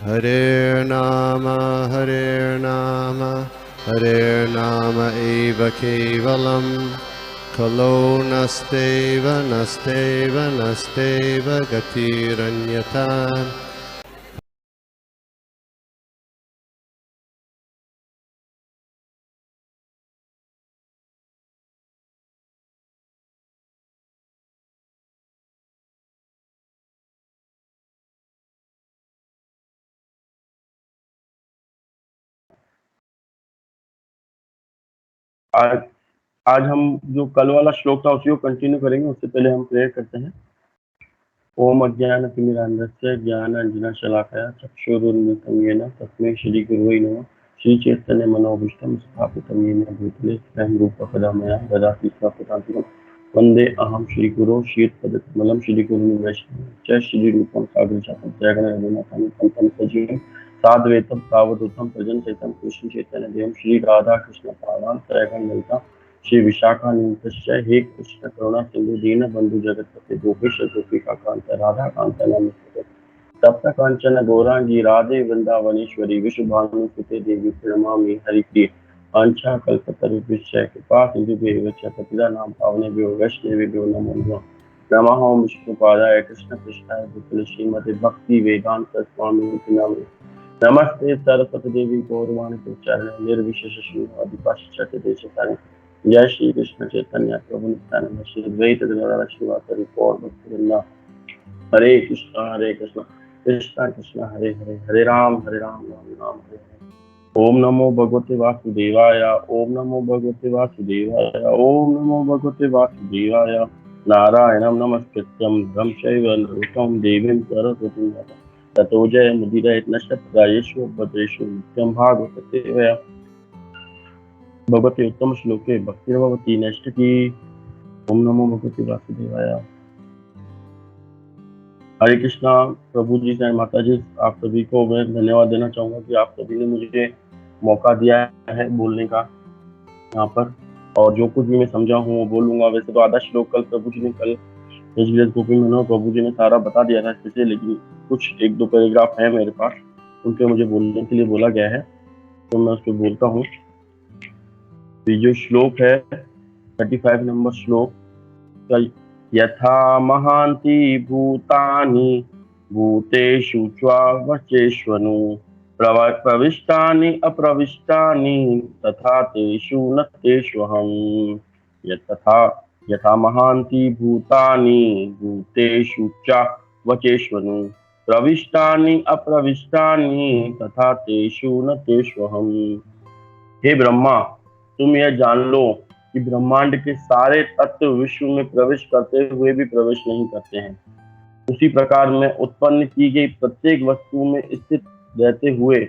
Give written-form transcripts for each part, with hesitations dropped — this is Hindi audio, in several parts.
Hare Nama, Hare Nama eva kevalam, Kalo nasteva, nasteva, nasteva gatiranyata. आज आज हम जो कल वाला श्लोक था उसी को कंटिन्यू करेंगे। उससे पहले हम प्रेयर करते हैं। ओम अज्ञानतिमिरान्धस्य ज्ञानाञ्जनशलाकया चक्षुरुन्मिलितं येन तस्मै श्रीगुरुवे नमः। श्रीचैतन्य मनोभीष्टं स्थापितं येन भूतले स्वयं रूपकदा मया ददाति स्वपदान्तिकं। वन्दे अहं श्रीगुरो श्रीयुतपदकमलं श्रीगुरुं वैष्णवं च श्रीरूपं साग्रजातं जयगण रघुनाथां तं सजीवं साद्वैतं सावधूतं भजन्तं कृष्ण चैतन्यदेवं श्री राधा कृष्ण पादान् त्रयगण ललिता श्री विशाखान्वितश्च हे कृष्ण करुणा सिंधु दीन बंधु जगतपते गोपेश गोपिका कांत राधा कांत नमस्ते। तप्त कांचन गौरांगी राधे वृंदावनेश्वरी विश्वभानुसुते देवी प्रणमामि हरिप्रिय। आंछा कल्पतरुभ्यश्च कृपा सिंधुभ्येव च पतितानां पावनेभ्यो वैष्णवेभ्यो नमो नमः। नमः ओं विष्णुपादाय कृष्ण कृष्णाय भूतले श्रीमते भक्ति वेदांत स्वामिनिति नामिने। नमस्ते सरस्वती देवी गौरवाणी प्रचारिणे निर्विशेष शून्यवादी देशकारिणे। जय श्री कृष्ण चैतन्य प्रभु नित्यानंद श्री अद्वैत गदाधर श्रीवासादि गौर भक्तवृंद। हरे कृष्ण कृष्ण कृष्ण हरे हरे हरे राम राम राम हरे हरे। ओम नमो भगवते वासुदेवाय ओम नमो भगवते वासुदेवाय ओम नमो भगवते वासुदेवाय। नारायणं नमस्कृत्यं ब्रह्म चैव नरोत्तमं देवीं सरस्वतीं ततो जय मुदीरयेत् नश्यत्प्रायेषु भद्रेषु नित्यं भागवते सेवया भगवते उत्तम श्लोके भक्तिर्भवति नष्टकी। ओम नमो भगवते वासुदेवाय। हरे कृष्णा। प्रभु जी से माता जी आप सभी को मैं धन्यवाद देना चाहूंगा कि आप सभी ने मुझे मौका दिया है बोलने का यहाँ पर, और जो कुछ भी मैं समझा हूँ वो बोलूंगा। वैसे तो आधा श्लोक कल प्रभु जी ने गोपी में प्रभु जी ने सारा बता दिया था इससे, लेकिन कुछ एक दो पैराग्राफ है मेरे पास, उनके मुझे बोलने के लिए बोला गया है, तो मैं उसको बोलता हूँ। ये जो श्लोक है 35 नंबर श्लोक, यथा महांति भूतानि भूतेषु च्वावचेष्वनु प्रविष्टानि अप्रविष्टानि तथा तेषु न तेष्वहम्। यथा महांति भूतानि भूतेषु च्वावचेष्वनु प्रविष्टानि अप्रविष्टानि तथा तेषु न तेष्वहम्। हे ब्रह्मा, तुम यह जान लो कि ब्रह्मांड के सारे तत्व विश्व में प्रवेश करते हुए भी प्रवेश नहीं करते हैं। उसी प्रकार मैं उत्पन्न की गई प्रत्येक वस्तु में स्थित रहते हुए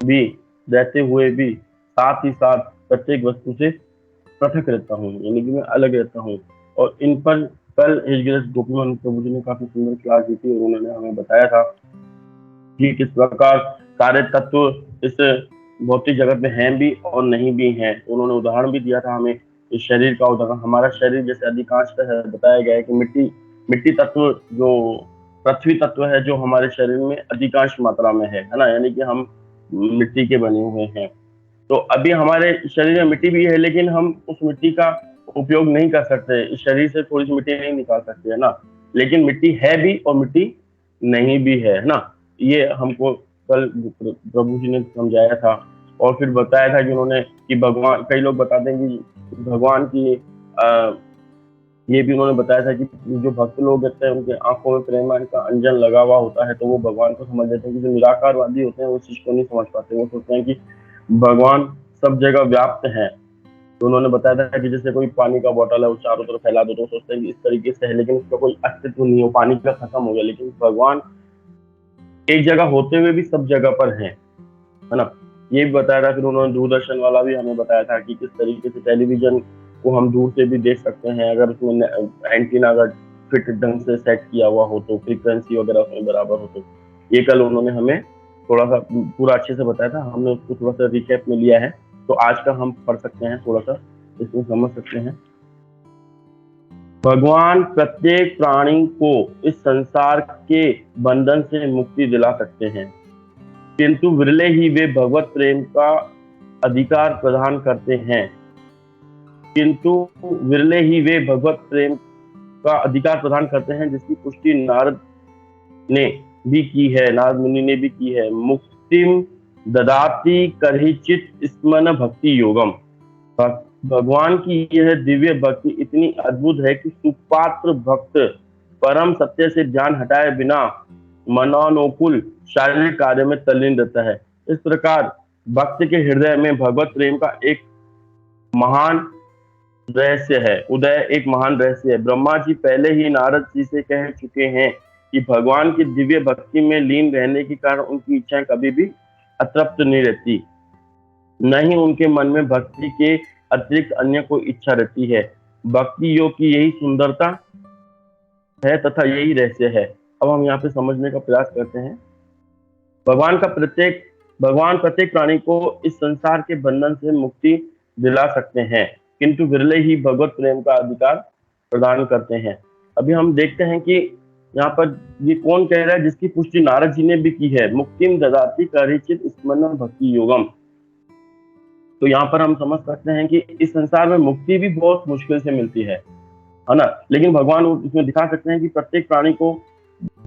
भी साथ ही साथ प्रत्येक वस्तु से पृथक रहता हूँ, यानी कि मैं अलग रहता हूँ। और इन पर कल गोपीमन प्रभु जी ने काफी सुंदर क्लास दी थी और उन्होंने हमें बताया था कि किस प्रकार सारे तत्व इस भौतिक जगत में हैं भी और नहीं भी हैं। उन्होंने उदाहरण भी दिया था हमें इस शरीर का उदाहरण। हमारा शरीर जैसे अधिकांश बताया गया है कि मिट्टी तत्व जो पृथ्वी तत्व है जो हमारे शरीर में अधिकांश मात्रा में है ना, यानी कि हम मिट्टी के बने हुए हैं। तो अभी हमारे शरीर में मिट्टी भी है, लेकिन हम उस मिट्टी का उपयोग नहीं कर सकते। इस शरीर से थोड़ी सी मिट्टी नहीं निकाल सकते है ना, लेकिन मिट्टी है भी और मिट्टी नहीं भी है ना। ये हमको कल प्रभु जी ने समझाया था। और फिर बताया था कि उन्होंने कि भगवान, कई लोग बताते हैं कि भगवान की ये भी उन्होंने बताया था कि जो भक्त लोग होते हैं उनके आंखों में प्रेम का अंजन लगा हुआ होता है, तो वो भगवान को समझ लेते हैं। कि जो निराकारवादी होते हैं वो इस चीज को नहीं समझ पाते, वो सोचते हैं कि भगवान सब जगह व्याप्त है। तो उन्होंने बताया था कि जैसे कोई पानी का बोतल है वो चारों तरफ फैला दो तो सोचते हैं कि इस तरीके से है, लेकिन उसका कोई अस्तित्व नहीं हो, पानी का खत्म हो गया। लेकिन भगवान एक जगह होते हुए भी सब जगह पर है ना। ये भी बताया था। फिर उन्होंने दूरदर्शन वाला भी हमें बताया था कि किस तरीके से टेलीविजन को हम दूर से भी देख सकते हैं, अगर उसमें एंटीना अगर फिट ढंग से सेट किया हुआ हो तो, फ्रीक्वेंसी वगैरह उसमें बराबर हो तो। ये कल उन्होंने हमें थोड़ा सा पूरा अच्छे से बताया था, हमने उसको थोड़ा सा रिकैप में लिया है, तो आज का हम पढ़ सकते हैं, थोड़ा सा इसमें समझ सकते हैं। भगवान प्रत्येक प्राणी को इस संसार के बंधन से मुक्ति दिला सकते हैं। किंतु विरले ही वे भगवत प्रेम का अधिकार प्रदान करते हैं। किंतु विरले ही वे भगवत प्रेम का अधिकार प्रदान करते हैं, जिसकी पुष्टि नारद ने भी की है, नारद मुनि ने भी की है। मुक्तिम ददाति करहिचित स्मरण भक्ति योगम। भगवान की यह दिव्य भक्ति इतनी अद्भुत है कि सुपात्र भक्त परम सत्य से ध्यान हटाए बिना मनोनुकूल शारीरिक कार्य में तल्लीन रहता है। इस प्रकार भक्त के हृदय में भगवत प्रेम का एक महान रहस्य है, उदय एक महान रहस्य है। ब्रह्मा जी पहले ही नारद जी से कह चुके हैं कि भगवान की दिव्य भक्ति में लीन रहने के कारण उनकी इच्छाएं कभी भी अतृप्त नहीं रहती, न ही उनके मन में भक्ति के अतिरिक्त अन्य कोई इच्छा रहती है। भक्ति योग की यही सुंदरता है तथा यही रहस्य है। अब हम यहाँ पे समझने का प्रयास करते हैं। भगवान प्रत्येक प्राणी को इस संसार के बंधन से मुक्ति दिला सकते हैं, किंतु विरले ही भगवत प्रेम का अधिकार प्रदान करते हैं। अभी हम देखते हैं कि यहाँ पर ये कौन कह रहा है, जिसकी पुष्टि नारद जी ने भी की है। मुक्तिम ददाति करहिचित स्मरण भक्ति योगम। तो यहाँ पर हम समझ सकते हैं कि इस संसार में मुक्ति भी बहुत मुश्किल से मिलती है ना, लेकिन भगवान इसमें दिखा सकते हैं कि प्रत्येक प्राणी को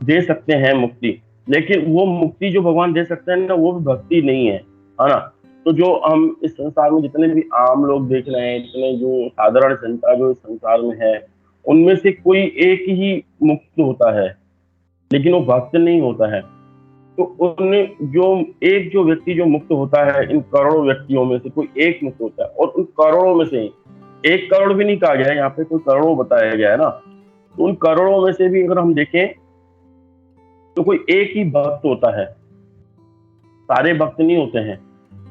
दे सकते हैं मुक्ति, लेकिन वो मुक्ति जो भगवान दे सकते हैं ना, वो भी भक्ति नहीं है ना। तो जो हम इस संसार में जितने भी आम लोग देख रहे हैं, जितने जो साधारण जनता जो इस संसार में है, उनमें से कोई एक ही मुक्त होता है, लेकिन वो भक्त नहीं होता है। तो उनमें जो व्यक्ति जो मुक्त होता है, इन करोड़ों व्यक्तियों में से कोई एक मुक्त होता है, और उन करोड़ों में से 1 करोड़ भी नहीं कहा गया है, यहाँ पे कोई करोड़ों बताया गया है ना। तो उन करोड़ों में से भी अगर हम देखें तो कोई एक ही भक्त होता है, सारे भक्त नहीं होते हैं,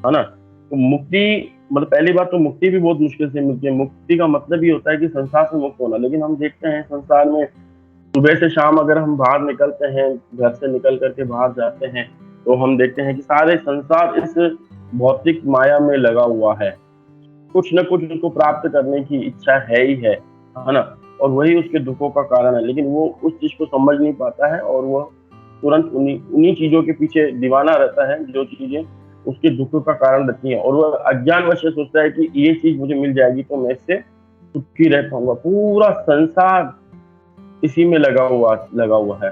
है ना। तो मुक्ति मतलब पहली बात तो मुक्ति भी बहुत मुश्किल से मिलती है। मुक्ति का मतलब ये होता है कि संसार से मुक्त होना, लेकिन हम देखते हैं संसार में सुबह से शाम अगर हम बाहर निकलते हैं, घर से निकल करके बाहर जाते हैं, तो हम देखते हैं कि सारे संसार इस भौतिक माया में लगा हुआ है। कुछ न कुछ उसको प्राप्त करने की इच्छा है ही है ना, और वही उसके दुखों का कारण है। लेकिन वो उस चीज को समझ नहीं पाता है, और वो तुरंत उन्हीं चीजों के पीछे दीवाना रहता है, जो चीजें उसके दुखों का कारण रहती हैं। और वह अज्ञानवश सोचता है कि ये चीज मुझे मिल जाएगी तो मैं इससे सुखी रह पाऊंगा। पूरा संसार इसी में लगा हुआ है।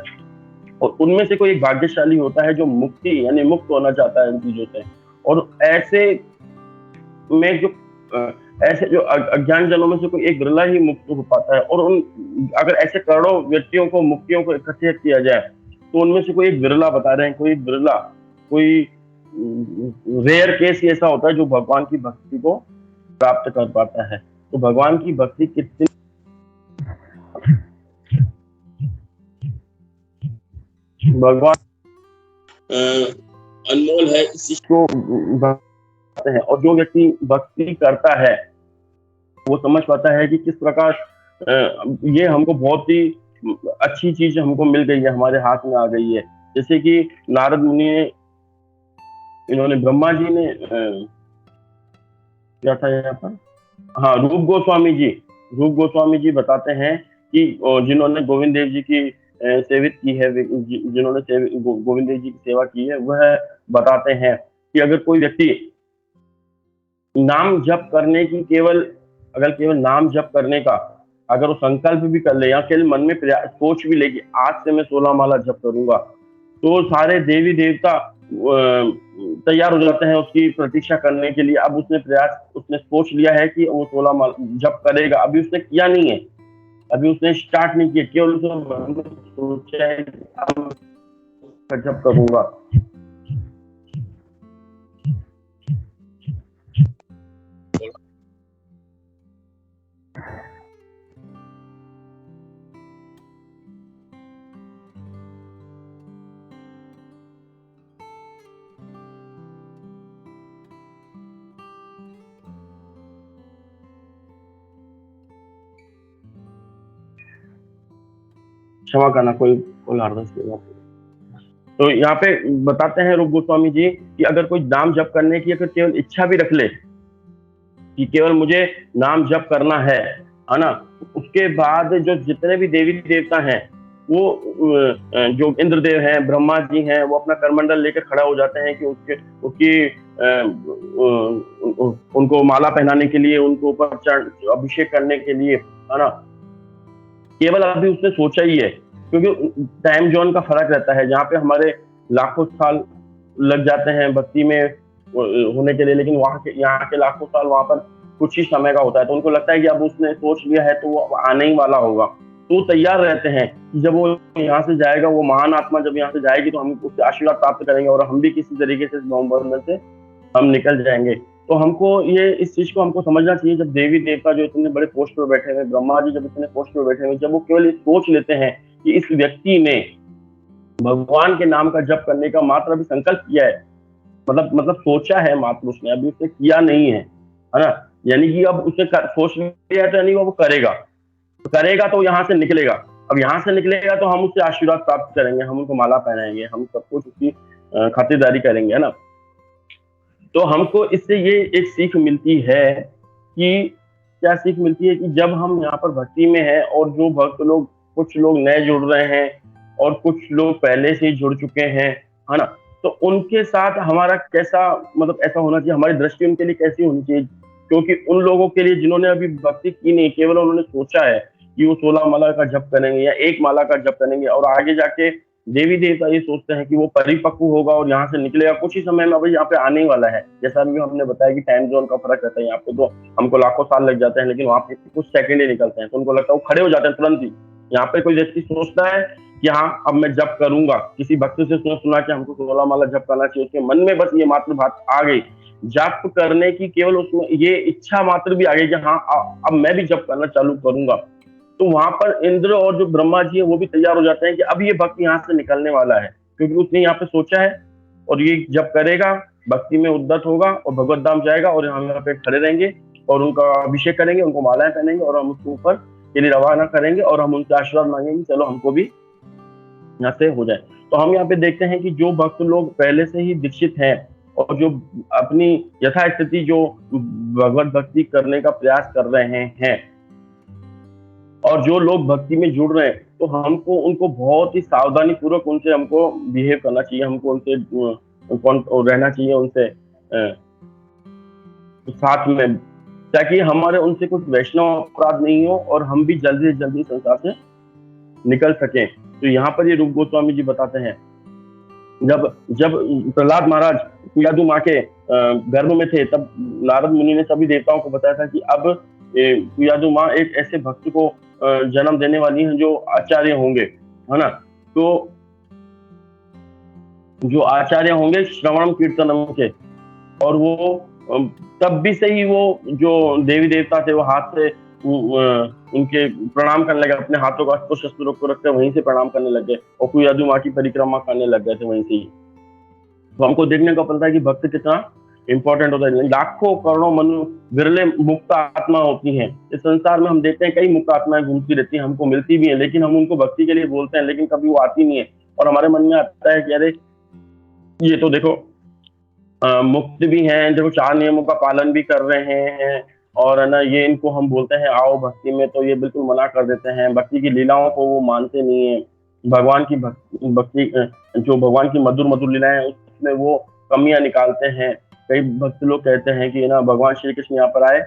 और उनमें से कोई एक भाग्यशाली होता है जो मुक्ति यानी मुक्त होना चाहता है इन चीजों से। और ऐसे जो अज्ञान जनों में से कोई एक बिरला ही मुक्त हो पाता है। और अगर ऐसे करोड़ों व्यक्तियों को मुक्तियों को इकट्ठे किया जाए, तो उनमें से कोई एक बिरला बता रहे हैं, कोई रेयर केस ही ऐसा होता है जो भगवान की भक्ति को प्राप्त कर पाता है। तो भगवान की भक्ति कितनी भगवान अनमोल है, इस चीज को बताते हैं। और जो व्यक्ति भक्ति करता है वो समझ पाता है कि किस प्रकार ये हमको बहुत ही अच्छी चीज हमको मिल गई है, हमारे हाथ में आ गई है। जैसे कि नारद मुनि ने इन्होंने ब्रह्मा जी ने क्या था यहाँ पर, हाँ, रूप गोस्वामी जी बताते हैं कि जिन्होंने गोविंद देव जी की सेवित की है, जिन्होंने गोविंद देव जी की सेवा की है, वह बताते हैं कि अगर कोई व्यक्ति नाम जप करने की केवल नाम जप करने का अगर वो संकल्प भी कर ले, या केवल मन में सोच भी ले कि आज से मैं 16 माला जप करूंगा, तो सारे देवी देवता तैयार हो जाते हैं उसकी प्रतीक्षा करने के लिए। अब उसने सोच लिया है कि वो 16 माला जप करेगा, अभी उसने किया नहीं है, अभी उसने स्टार्ट नहीं किया, केवल उसने मन में सोचा है अब जप करूंगा। क्षमा करना, कोई तो यहाँ पे बताते हैं रूप गोस्वामी जी कि अगर कोई नाम जप करने की अगर केवल इच्छा भी रख ले कि केवल मुझे नाम जप करना है ना, उसके बाद जो जितने भी देवी देवता हैं जो इंद्रदेव हैं, ब्रह्मा जी हैं, वो अपना करमंडल लेकर खड़ा हो जाते हैं कि उसकी उनको माला पहनाने के लिए, उनको ऊपर अभिषेक करने के लिए, है ना। केवल अभी उसने सोचा ही है, क्योंकि टाइम जोन का फर्क रहता है, जहाँ पे हमारे लाखों साल लग जाते हैं भक्ति में होने के लिए, लेकिन यहाँ के लाखों साल वहां पर कुछ ही समय का होता है। तो उनको लगता है कि अब उसने सोच लिया है तो वो आने ही वाला होगा, तो वो तैयार रहते हैं कि जब वो यहाँ से जाएगा, वो महान आत्मा जब यहाँ से जाएगी तो हम उससे आशीर्वाद प्राप्त करेंगे और हम भी किसी तरीके से बंधन से हम निकल जाएंगे। तो हमको ये इस चीज को हमको समझना चाहिए, जब देवी देवता जो इतने बड़े पोस्ट पर बैठे हुए, ब्रह्मा जी जब इतने पोस्ट पर बैठे हुए, जब वो केवल सोच लेते हैं कि इस व्यक्ति ने भगवान के नाम का जप करने का मात्र अभी संकल्प किया है, मतलब सोचा है मात्र, उसने अभी उसने किया नहीं है ना। यानी कि अब उसने सोच लिया है तो यानी वो करेगा तो यहाँ से निकलेगा। अब यहाँ से निकलेगा तो हम उससे आशीर्वाद प्राप्त करेंगे, हम उनको माला पहनाएंगे, हम सब कुछ उसकी खातिरदारी करेंगे, है ना। तो हमको इससे ये एक सीख मिलती है कि क्या सीख मिलती है कि जब हम यहाँ पर भक्ति में हैं और जो भक्त लोग, कुछ लोग नए जुड़ रहे हैं और कुछ लोग पहले से ही जुड़ चुके हैं, है ना, तो उनके साथ हमारा कैसा, मतलब ऐसा होना चाहिए, हमारी दृष्टि उनके लिए कैसी होनी चाहिए। क्योंकि उन लोगों के लिए जिन्होंने अभी भक्ति की नहीं, केवल उन्होंने सोचा है कि वो 16 माला का जप करेंगे या एक माला का जप करेंगे, और आगे जाके देवी देवता ये सोचते हैं कि वो परिपक्व होगा और यहाँ से निकलेगा कुछ ही समय में, अभी यहाँ पे आने ही वाला है। जैसा अभी हमने बताया कि टाइम जोन का फर्क रहता है, यहाँ पे तो हमको लाखों साल लग जाते हैं, लेकिन वहाँ पे कुछ सेकंड ही निकलते हैं, तो उनको लगता है वो खड़े हो जाते हैं तुरंत ही। यहाँ पे कोई व्यक्ति सोचता है कि हाँ अब मैं जप करूंगा, किसी भक्त से सुना कि हमको 16 माला जप करना चाहिए, उसके मन में बस ये मात्र बात आ गई, जप करने की केवल उसमें ये इच्छा मात्र भी आ गई कि हाँ अब मैं भी जप करना चालू करूंगा, तो वहां पर इंद्र और जो ब्रह्मा जी है वो भी तैयार हो जाते हैं कि अब ये भक्त यहाँ से निकलने वाला है, क्योंकि उसने यहाँ पे सोचा है और ये जब करेगा भक्ति में उद्दत होगा और भगवत धाम जाएगा और हम यहाँ पे खड़े रहेंगे और उनका अभिषेक करेंगे, उनको मालाएं पहनेंगे और हम उसके ऊपर के लिए रवाना करेंगे और हम उनसे आशीर्वाद मांगेंगे, चलो हमको भी यहाँ से हो जाए। तो हम यहाँ पे देखते हैं कि जो भक्त लोग पहले से ही दीक्षित हैं और जो अपनी यथास्थिति जो भगवत भक्ति करने का प्रयास कर रहे हैं और जो लोग भक्ति में जुड़ रहे हैं, तो हमको उनको बहुत ही सावधानी पूर्वक उनसे हमको बिहेव करना चाहिए, हमको उनसे रहना चाहिए, उनसे साथ में, ताकि हमारे उनसे कुछ वैष्णव अपराध नहीं हो और हम भी जल्दी से जल्दी संसार से निकल सकें। तो यहाँ पर ये रूप गोस्वामी जी बताते हैं, जब प्रहलाद महाराज कुयादू माँ के गर्भ में थे, तब नारद मुनि ने सभी देवताओं को बताया था कि अब कुयादू माँ एक ऐसे भक्त को जन्म देने वाली हैं जो आचार्य होंगे, है ना। तो जो आचार्य होंगे श्रवणम कीर्तनम के, और वो तब भी से ही वो जो देवी देवता थे वो हाथ से उनके प्रणाम करने लगे, अपने हाथों का अस्त्र शस्त्रों को रखकर वहीं से प्रणाम करने लगे और कुयादू माँ की परिक्रमा करने लग गए थे वहीं से ही। तो हमको देखने को पड़ता है कि भक्त कितना इंपॉर्टेंट होता है। लाखों करोड़ों मनु विरले मुक्त आत्मा होती हैं इस संसार में। हम देखते हैं कई मुक्त आत्माएं घूमती रहती हैं, हमको मिलती भी है, लेकिन हम उनको भक्ति के लिए बोलते हैं, लेकिन कभी वो आती नहीं है और हमारे मन में आता है कि अरे ये तो देखो मुक्त भी हैं, देखो 4 नियमों का पालन भी कर रहे हैं, और है ना ये इनको हम बोलते हैं आओ भक्ति में, तो ये बिल्कुल मना कर देते हैं, भक्ति की लीलाओं को वो मानते नहीं है, भगवान की भक्ति जो भगवान की मधुर मधुर लीलाएं हैं उसमें वो कमियां निकालते हैं। कई भक्त लोग कहते हैं कि ना भगवान श्री कृष्ण यहाँ पर आए,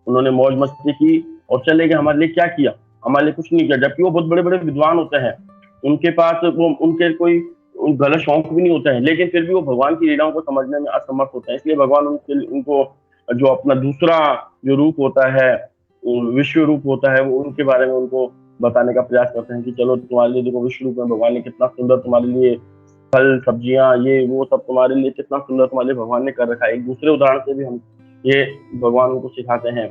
उन्होंने मौज मस्ती की और चले गए, हमारे लिए क्या किया, हमारे लिए कुछ नहीं किया, जबकि वो बहुत बड़े बड़े विद्वान होते हैं, उनके पास वो उनके कोई गलत शौक भी नहीं होता है, लेकिन फिर भी वो भगवान की लीलाओं को समझने में असमर्थ होते हैं। इसलिए भगवान उनको जो अपना दूसरा जो रूप होता है, विश्व रूप होता है, वो उनके बारे में उनको बताने का प्रयास करते हैं कि चलो तुम्हारे लिए देखो विश्व रूप में भगवान ने कितना सुंदर तुम्हारे लिए फल सब्जियां ये वो सब तुम्हारे लिए कितना सुंदर तुम्हारे लिए भगवान ने कर रखा है। एक दूसरे उदाहरण से भी हम ये भगवान को सिखाते हैं।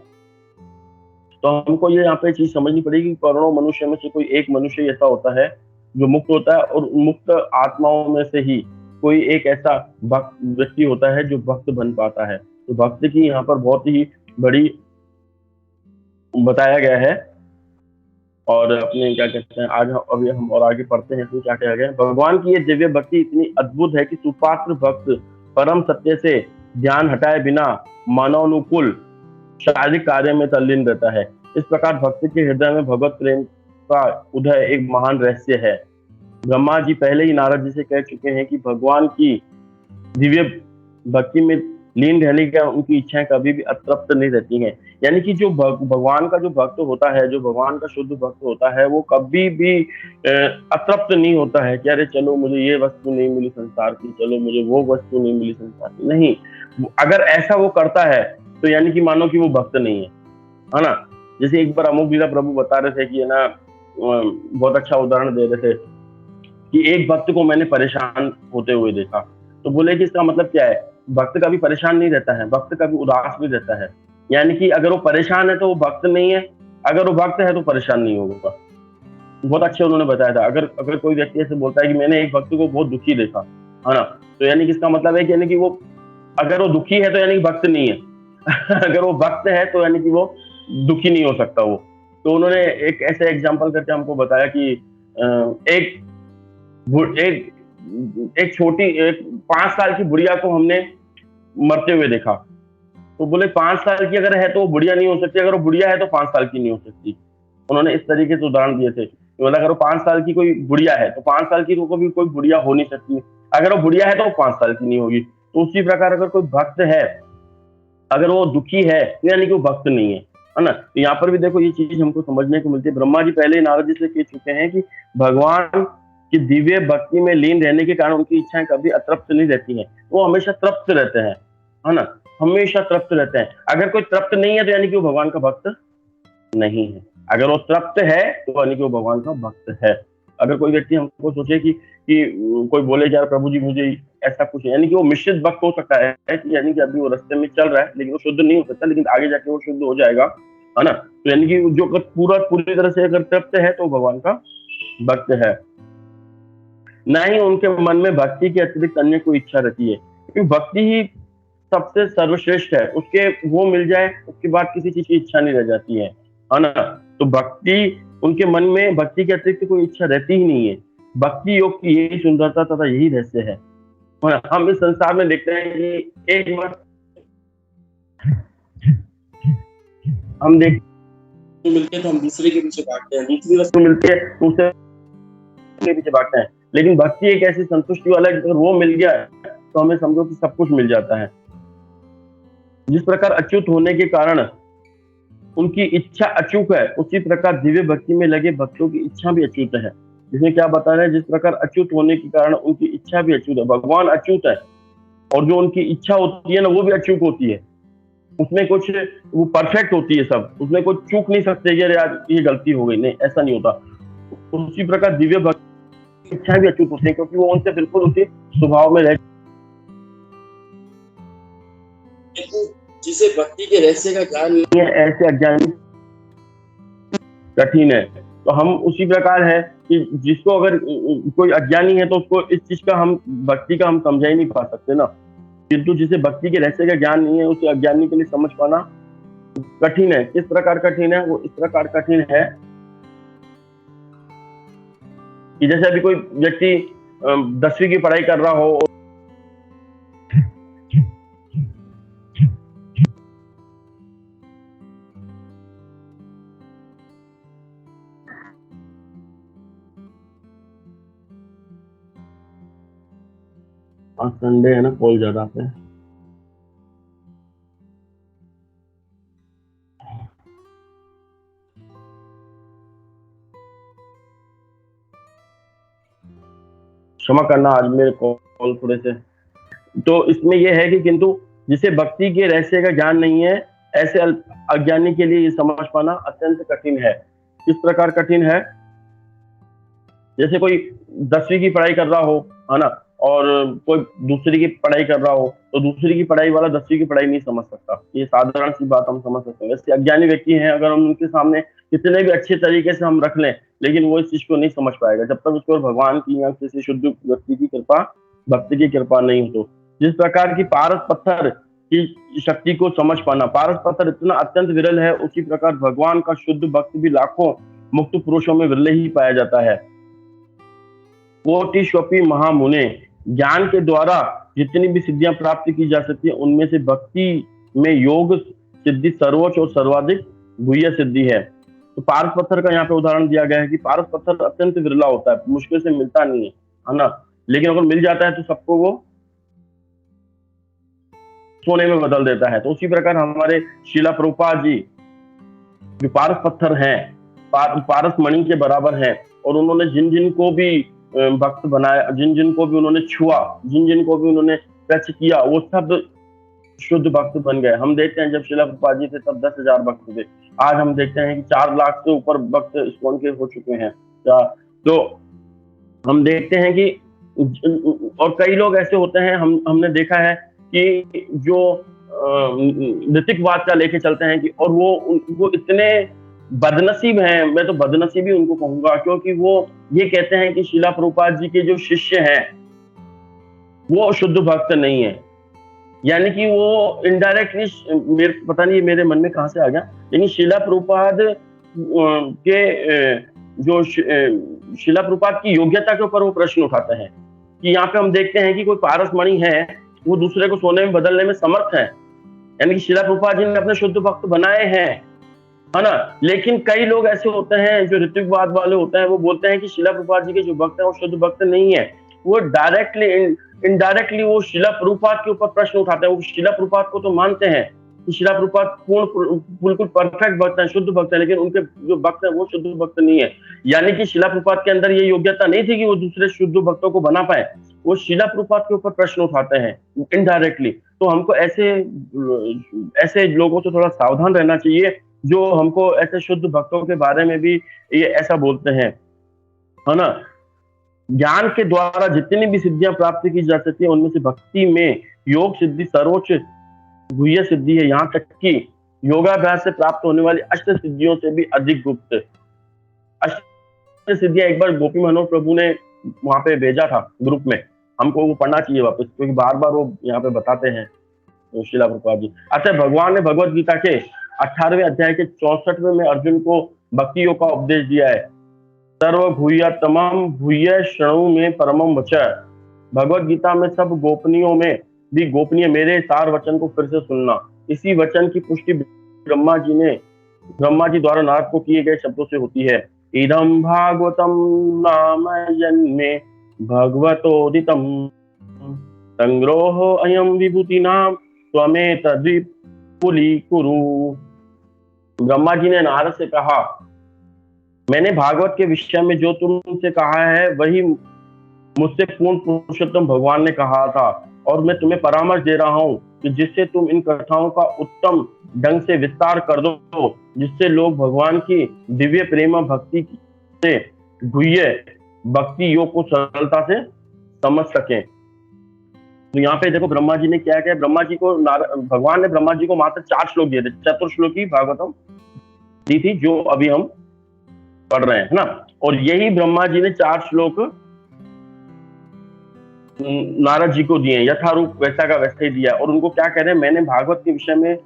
तो हमको ये यहाँ पे चीज समझनी पड़ेगी, करोड़ों मनुष्य में से कोई एक मनुष्य ऐसा होता है जो मुक्त होता है, और मुक्त आत्माओं में से ही कोई एक ऐसा व्यक्ति होता है जो भक्त बन पाता है। तो भक्त की यहाँ पर बहुत ही बड़ी बताया गया है। और अपने क्या कहते हैं, आज अभी हम और आगे पढ़ते हैं तो क्या कहा गया। भगवान की ये दिव्य भक्ति इतनी अद्भुत है कि सुपात्र भक्त परम सत्य से ध्यान हटाए बिना मानवानुकूल शारीरिक कार्य में तल्लीन रहता है। इस प्रकार भक्त के हृदय में भगवत प्रेम का उदय एक महान रहस्य है। ब्रह्मा जी पहले ही नारद जी से कह चुके हैं कि भगवान की दिव्य भक्ति में लीन रहने का उनकी इच्छाएं कभी भी अतृप्त नहीं रहती हैं। यानी कि जो भगवान का जो भक्त होता है, जो भगवान का शुद्ध भक्त होता है, वो कभी भी अतृप्त नहीं होता है कि अरे चलो मुझे ये वस्तु नहीं मिली संसार की, चलो मुझे वो वस्तु नहीं मिली संसार की। नहीं, अगर ऐसा वो करता है तो यानी कि मानो कि वो भक्त नहीं है ना। जैसे एक बार अमोघ लीला प्रभु बता रहे थे कि है ना, बहुत अच्छा उदाहरण दे रहे थे कि एक भक्त को मैंने परेशान होते हुए देखा। तो बोले कि इसका मतलब क्या है, भक्त कभी परेशान नहीं रहता है, भक्त कभी उदास भी रहता है। यानी कि अगर वो परेशान है तो वो भक्त नहीं है, अगर वो भक्त है तो परेशान नहीं होगा। बहुत अच्छे उन्होंने बताया था। अगर अगर कोई व्यक्ति ऐसे बोलता है कि मैंने एक भक्त को बहुत दुखी देखा, है ना, तो यानी कि इसका मतलब है कि यानी कि वो अगर वो दुखी है तो यानी कि भक्त नहीं है अगर वो भक्त है तो यानी कि वो दुखी नहीं हो सकता वो। तो उन्होंने एक ऐसे एग्जाम्पल करके हमको बताया कि एक एक छोटी 5 साल की बुढ़िया को हमने मरते हुए देखा। तो बोले 5 साल की अगर है तो वो बुढ़िया नहीं हो सकती, अगर वो बुढ़िया है तो 5 साल की नहीं हो सकती। उन्होंने इस तरीके से उदाहरण दिए थे। मतलब अगर वो 5 साल की कोई बुढ़िया है तो 5 साल की तो कभी कोई बुढ़िया हो नहीं सकती, अगर वो बुढ़िया है तो वो 5 साल की नहीं होगी। तो उसी प्रकार अगर कोई भक्त है, अगर वो दुखी है तो यानी कि वो भक्त नहीं है ना। तो यहाँ पर भी देखो ये चीज हमको समझने को मिलती है। ब्रह्मा जी पहले ही नारद जी से कह चुके हैं कि भगवान की दिव्य भक्ति में लीन रहने के कारण उनकी इच्छाएं कभी अतृप्त नहीं रहती हैं, वो हमेशा तृप्त रहते हैं, है ना, हमेशा तृप्त रहते हैं। अगर कोई तृप्त नहीं है तो यानी कि वो भगवान का भक्त नहीं है, अगर वो तृप्त है तो यानी कि वो भगवान का भक्त है। अगर कोई व्यक्ति हमको सोचे कि कोई बोले यार प्रभु जी मुझे ऐसा कुछ है, यानी कि वो मिश्रित भक्त हो सकता है कि यानी कि अभी वो रास्ते में चल रहा है लेकिन वो शुद्ध नहीं हो सकता, लेकिन आगे जाके वो शुद्ध हो जाएगा, है ना। तो यानी कि जो पूरी तरह से अगर तृप्त है तो भगवान का भक्त है। ना ही उनके मन में भक्ति के अतिरिक्त अन्य कोई इच्छा रहती है, क्योंकि भक्ति ही सबसे सर्वश्रेष्ठ है। उसके वो मिल जाए उसके बाद किसी चीज की इच्छा नहीं रह जाती है ना। तो भक्ति उनके मन में भक्ति के अतिरिक्त कोई इच्छा रहती ही नहीं है। भक्ति योग की यही सुंदरता तथा यही रहस्य है। हम इस संसार में देखते हैं कि एक बार हम देख मिलते हैं तो हम दूसरे के पीछे भागते हैं, दूसरी वस्तु मिलती है दूसरे के पीछे भागते हैं। लेकिन भक्ति एक ऐसी संतुष्टि वाला है, अगर वो मिल गया तो हमें समझो कि सब कुछ मिल जाता है। जिस प्रकार अच्युत होने के कारण उनकी इच्छा अचूक है, उसी प्रकार दिव्य भक्ति में लगे भक्तों की इच्छा भी अच्युत है। जिसमें क्या बता रहे हैं, जिस प्रकार अच्युत होने के कारण उनकी इच्छा भी अच्युत है। भगवान अच्युत है और जो उनकी इच्छा होती है ना वो भी अच्युत होती है, उसमें कुछ वो परफेक्ट होती है सब, उसमें कोई चूक नहीं सकते कि यार ये गलती हो गई, नहीं ऐसा नहीं होता। उसी प्रकार दिव्य भक्ति इच्छा भी अच्युत होती है, क्योंकि वो उनसे बिल्कुल उसी स्वभाव में रह। जिसे भक्ति के रहस्य का ज्ञान नहीं है ऐसे अज्ञानी कठिन है। तो हम उसी प्रकार है कि जिसको अगर कोई अज्ञानी है तो उसको इस चीज का हम भक्ति का हम समझा ही नहीं पा सकते ना। किंतु जिसे भक्ति के रहस्य का ज्ञान नहीं है उसे अज्ञानी के लिए समझ पाना कठिन है। किस प्रकार कठिन है, वो इस प्रकार कठिन है कि जैसे अभी कोई व्यक्ति 10वीं की पढ़ाई कर रहा हो, आज संडे है ना, कॉल ज्यादा आते हैं। क्षमा करना आज मेरे कॉल थोड़े से। तो इसमें यह है कि किंतु जिसे भक्ति के रहस्य का ज्ञान नहीं है ऐसे अज्ञानी के लिए ये समझ पाना अत्यंत कठिन है। किस प्रकार कठिन है, जैसे कोई 10वीं की पढ़ाई कर रहा हो, है ना, और कोई दूसरी की पढ़ाई कर रहा हो, तो दूसरी की पढ़ाई वाला 10वीं की पढ़ाई नहीं समझ सकता। ये साधारण सी बात हम समझ सकते हैं। वैसे अज्ञानी व्यक्ति हैं, अगर हम उनके सामने कितने भी अच्छे तरीके से हम रख लें लेकिन वो इस चीज को नहीं समझ पाएगा जब तक उसको भगवान की या किसी शुद्ध व्यक्ति की कृपा, भक्ति की कृपा नहीं हो। तो जिस प्रकार की पारस पत्थर की शक्ति को समझ पाना, पारस पत्थर इतना अत्यंत विरल है, उसी प्रकार भगवान का शुद्ध भक्त भी लाखों मुक्त पुरुषों में विरल ही पाया जाता है। कोटिश्वपी महामुने, ज्ञान के द्वारा जितनी भी सिद्धियां प्राप्त की जा सकती है उनमें से भक्ति में योग सिद्धि सर्वोच्च और सर्वाधिक गुह्य सिद्धि है। तो पारस पत्थर का यहाँ पे उदाहरण दिया गया है कि पारस पत्थर अत्यंत विरला होता है, मुश्किल से मिलता नहीं है ना, लेकिन अगर मिल जाता है तो सबको वो सोने में बदल देता है। तो उसी प्रकार हमारे शिला प्रभुपाद जी जो पारस पत्थर हैं, पारस मणि के बराबर हैं, और उन्होंने जिन जिन को भी भक्त बनाया, जिन जिन को भी उन्होंने छुआ, जिन जिन को भी उन्होंने टच किया, वो सब शुद्ध भक्त बन गए। हम देखते हैं जब शिला प्रभुपाद जी थे तब 10,000 भक्त थे, आज हम देखते हैं कि 4 लाख से ऊपर भक्त इस्कॉन के हो चुके हैं। तो हम देखते हैं कि और कई लोग ऐसे होते हैं, हमने देखा है कि जो नैतिकवाद का लेके चलते हैं कि, और वो इतने बदनसीब हैं, मैं तो बदनसीब ही उनको कहूंगा, क्योंकि वो ये कहते हैं कि शिला प्रभुपाद जी के जो शिष्य हैं वो शुद्ध भक्त नहीं है। यानी कि वो इनडायरेक्टली, मेरे पता नहीं मेरे मन में कहां से आ गया, लेकिन शिला प्रभुपाद के जो शिला प्रभुपाद की योग्यता के ऊपर वो प्रश्न उठाते हैं कि यहाँ पे हम देखते हैं कि कोई पारस मणि है, वो दूसरे को सोने में बदलने में समर्थ है, यानी कि शिला प्रभुपाद जी ने अपने शुद्ध भक्त बनाए हैं, है ना। लेकिन कई लोग ऐसे होते हैं जो ऋत्विकवाद वाले होते हैं, वो बोलते हैं कि शिला प्रभुपाद जी के जो भक्त हैं वो शुद्ध भक्त नहीं है। वो डायरेक्टली इनडायरेक्टली वो शिला प्रभुपाद के ऊपर प्रश्न उठाते हैं। वो शिला प्रभुपाद को तो मानते हैं कि शिला प्रभुपाद बिल्कुल परफेक्ट भक्त हैं, शुद्ध भक्त हैं, लेकिन उनके जो भक्त हैं वो शुद्ध भक्त नहीं है। यानी कि शिला प्रभुपाद के अंदर ये योग्यता नहीं थी कि वो दूसरे शुद्ध भक्तों को बना पाए। वो शिला प्रभुपाद के ऊपर प्रश्न उठाते हैं इनडायरेक्टली। तो हमको ऐसे लोगों से थोड़ा सावधान रहना चाहिए जो हमको ऐसे शुद्ध भक्तों के बारे में भी ये ऐसा बोलते हैं, है ना। ज्ञान के द्वारा जितनी भी सिद्धियां प्राप्त की जा सकती है, उनमें से भक्ति में योग सिद्धि सर्वोच्च गुह्य सिद्धि है। यहाँ तक कि योगाभ्यास से प्राप्त होने वाली अष्ट सिद्धियों से भी अधिक गुप्त। अष्ट सिद्धियां एक बार गोपी मनोहर प्रभु ने वहां पे भेजा था ग्रुप में, हमको वो पढ़ना चाहिए वापस, क्योंकि बार बार वो यहाँ पे बताते हैं शिला प्रभुपाद जी। अच्छा, भगवान ने भगवत गीता के 18वें अध्याय के 64वें में अर्जुन को भक्ति योग का उपदेश दिया है। सर्व भूय तमम भूय शृणु में परमम वचः। भगवत गीता में सब गोपनीयों में भी गोपनीय मेरे सार वचन को फिर से सुनना। इसी वचन की पुष्टि ब्रह्मा जी द्वारा नारद को किए गए शब्दों से होती है। इदम भागवतम नाम जन्मे भगवतोदितम संग्रहो अयम विभूति नाम त्वमेत द्विपुली कुरु। ब्रह्मा जी ने नारद से कहा, मैंने भागवत के विषय में जो तुमसे कहा है वही मुझसे पूर्ण पुरुषोत्तम भगवान ने कहा था, और मैं तुम्हें परामर्श दे रहा हूँ कि जिससे तुम इन कथाओं का उत्तम ढंग से विस्तार कर दो, जिससे लोग भगवान की दिव्य प्रेम भक्ति से गुह्य भक्ति योग को सरलता से समझ सकें। तो यहाँ पे देखो ब्रह्मा जी ने क्या किया, भगवान ने ब्रह्मा जी को मात्र 4 श्लोक दिए थे, चतुर्श्लोकी भागवतम दी थी जो अभी हम पढ़ रहे हैं, ना। और यही ब्रह्मा जी ने 4 श्लोक नारद जी को दिए, यथारूप वैसा का वैसा ही दिया। और उनको क्या कह रहे हैं, मैंने भागवत के विषय में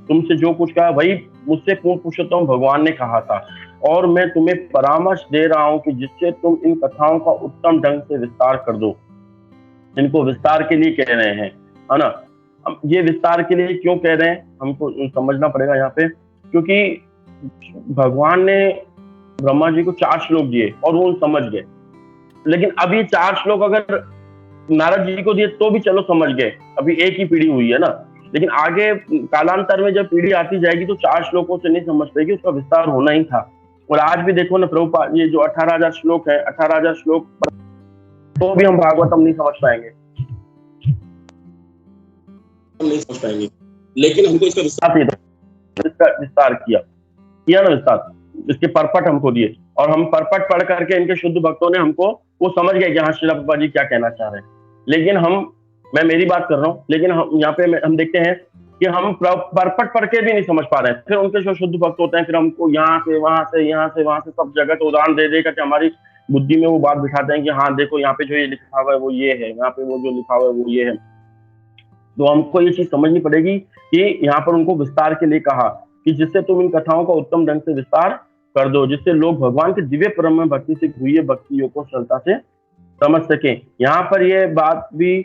तुमसे जो कुछ कहा वही मुझसे पूर्ण पुरुषोत्तम भगवान ने कहा था, और मैं तुम्हें परामर्श दे रहा हूँ कि जिससे तुम इन कथाओं का उत्तम ढंग से विस्तार कर दो। इनको विस्तार के लिए कह रहे हैं, है ना। अब ये विस्तार के लिए क्यों कह रहे हैं हमको समझना पड़ेगा यहाँ पे, क्योंकि भगवान ने ब्रह्मा जी को 4 श्लोक दिए और वो समझ गए। लेकिन अब ये 4 श्लोक अगर नारद जी को दिए तो भी चलो समझ गए, अभी एक ही पीढ़ी हुई है ना। लेकिन आगे कालांतर में जब पीढ़ी आती जाएगी तो 4 श्लोकों से नहीं समझ पाएगी, उसका विस्तार होना ही था। और आज भी देखो ना प्रभुपाद, ये जो 18,000 श्लोक है, 18,000 श्लोक तो भी हम भागवतम नहीं समझ पाएंगे, लेकिन हमको इसका विस्तार किया ना, विस्तार इसके परपट हमको दिए, और हम परपट पढ़ करके इनके शुद्ध भक्तों ने हमको वो समझ गए कि हाँ शिला प्रभुपाद जी क्या कहना चाह रहे हैं। लेकिन मैं मेरी बात कर रहा हूँ, लेकिन हम यहाँ पे हम देखते हैं कि हम परपट पढ़ के भी नहीं समझ पा रहे हैं। फिर उनके जो शुद्ध भक्त होते हैं, फिर हमको यहाँ से वहां से सब जगह तो उदाहरण दे करके हमारी बुद्धि में वो बात बिठाते हैं कि हाँ देखो यहाँ पे जो ये लिखा हुआ है वो ये है, यहाँ पे वो जो लिखा हुआ है वो ये है। तो हमको ये चीज समझनी पड़ेगी कि यहाँ पर उनको विस्तार के लिए कहा कि जिससे तुम इन कथाओं का उत्तम ढंग से विस्तार कर दो, जिससे लोग भगवान के दिव्य परम में भक्ति से हुई भक्ति योग को सरलता से समझ सके। यहाँ पर ये बात भी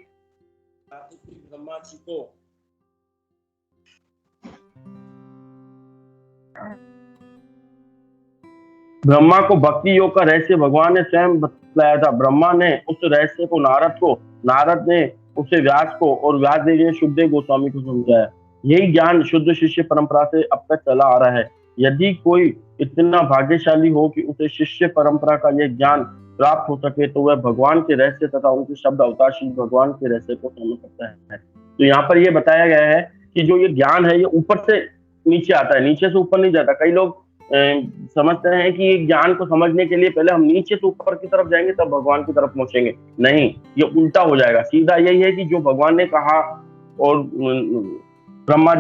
ब्रह्मा जी को ब्रह्मा को भक्ति योग का रहस्य भगवान ने स्वयं बतलाया था। ब्रह्मा ने उस रहस्य को नारद ने उसे व्यास को, और व्यास देव ने शुभदेव गोस्वामी को समझाया। यही ज्ञान शुद्ध शिष्य परंपरा से अब तक चला आ रहा है। यदि कोई इतना भाग्यशाली हो कि उसे शिष्य परंपरा का यह ज्ञान प्राप्त हो सके, तो वह भगवान के रहस्य तथा उनके शब्द अवतार श्री भगवान के रहस्य को समझ सकता है। तो यहाँ पर यह बताया गया है कि जो ये ज्ञान है, ये ऊपर से नीचे आता है, नीचे से ऊपर नहीं जाता। कई लोग समझते हैं कि ज्ञान को समझने के लिए पहले हम नीचे से ऊपर की तरफ जाएंगे तब भगवान की तरफ पहुंचेंगे। नहीं, ये उल्टा हो जाएगा। सीधा यही है कि जो भगवान ने कहा, और ब्रह्मा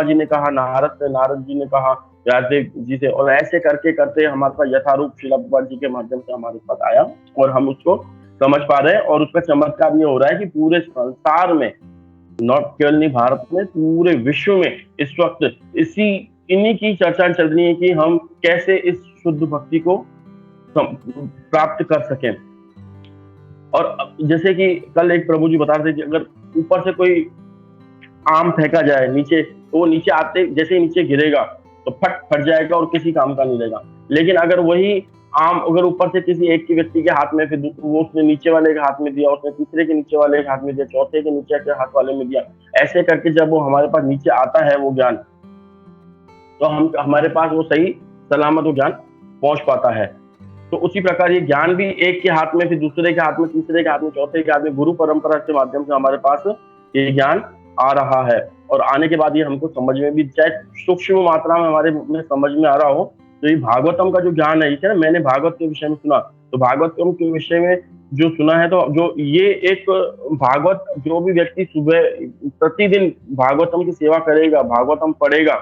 जी ने कहा, नारद जी ने कहा व्यासदेव जी से, और ऐसे करके करते हमारे पास यथारूप श्रील प्रभुपाद जी के माध्यम से हमारे पास आया, और हम उसको समझ पा रहे हैं। और उसका चमत्कार ये हो रहा है कि पूरे संसार में, नॉट केवल नहीं भारत में, पूरे विश्व में इस वक्त इन्हीं की चर्चा चल रही है कि हम कैसे इस शुद्ध भक्ति को प्राप्त कर सकें। और जैसे कि कल एक प्रभु जी बता रहे थे कि अगर ऊपर से कोई आम फेंका जाए नीचे, तो वो नीचे आते जैसे ही नीचे गिरेगा तो फट जाएगा और किसी काम का नहीं रहेगा। लेकिन अगर वही आम अगर ऊपर से किसी एक की व्यक्ति के हाथ में, फिर वो उसने नीचे वाले के हाथ में दिया, उसने तीसरे के नीचे वाले के हाथ में दिया, चौथे के नीचे के हाथ वाले में दिया, ऐसे करके जब वो हमारे पास नीचे आता है वो ज्ञान, तो हमारे पास वो सही सलामत वो ज्ञान पहुंच पाता है। तो उसी प्रकार ये ज्ञान भी एक के हाथ में, फिर दूसरे के हाथ में, तीसरे के हाथ में, चौथे के हाथ में, गुरु परंपरा के माध्यम से हमारे पास ये ज्ञान आ रहा है। और आने के बाद ये हमको समझ में भी, चाहे सूक्ष्म मात्रा में हमारे में समझ में आ रहा हो, तो ये भागवतम का जो ज्ञान है, ना, मैंने भागवत के विषय में सुना, तो भागवतम के विषय में जो सुना है, तो जो ये एक भागवत, जो भी व्यक्ति सुबह प्रतिदिन भागवतम की सेवा करेगा, भागवतम पढ़ेगा,